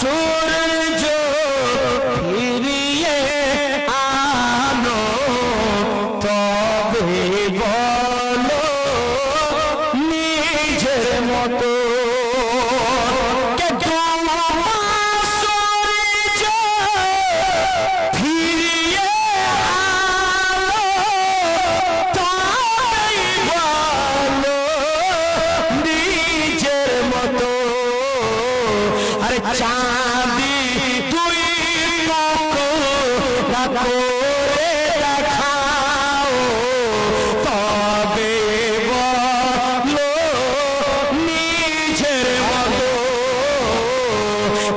সূর্য ফিরিয়ে আনো তবে বলো নিজের মতো চাঁদি তুই করে দেখাও তবে বলো নিজের মতো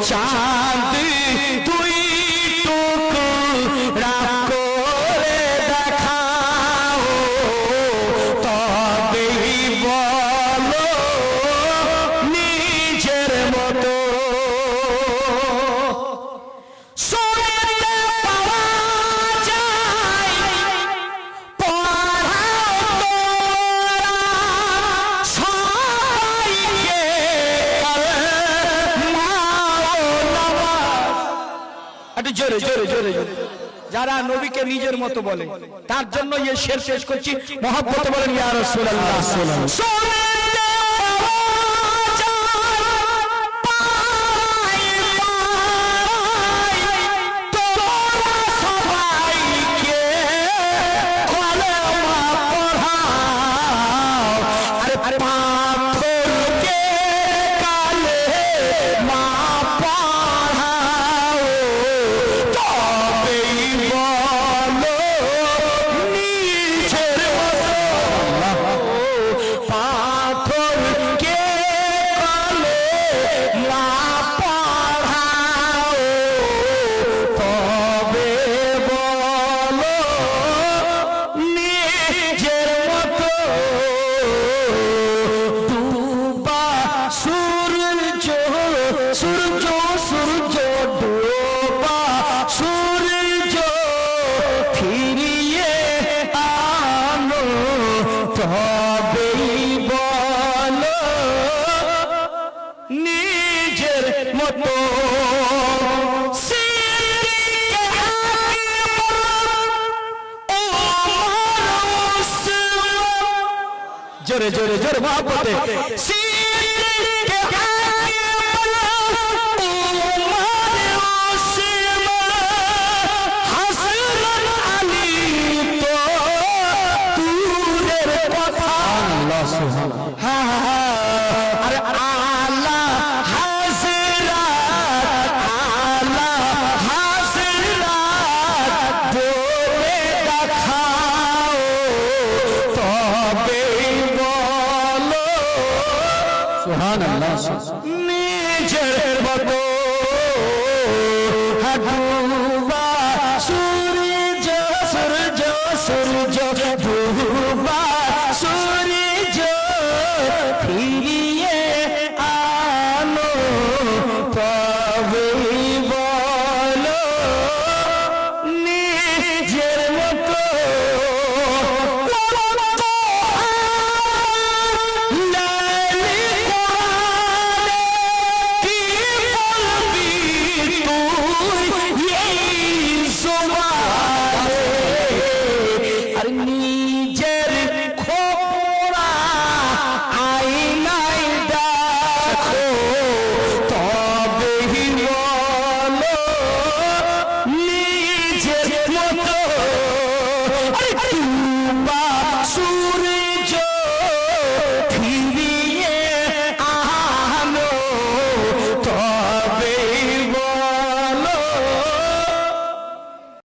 চাঁদি তুই করে দেখাও তবে বলো নিজের মতো জোরে জোরে জোরে জোরে যারা নবীকে নিজের মতো বলে তার জন্য এই শের পেশ করছি মহব্বতে বলেন ইয়া রাসূলুল্লাহ জোরে জোরে জোরে মহব্বতে নিজের মতো ডুবা সূর্য সূর্য সূর্য ডুবা সূর্য ফিরিয়ে আনো তবে বলো নিজের মতো নিজের খোপরা আয়নায় দেখো তবে বলো নিজের মতো ডুবা সূর্য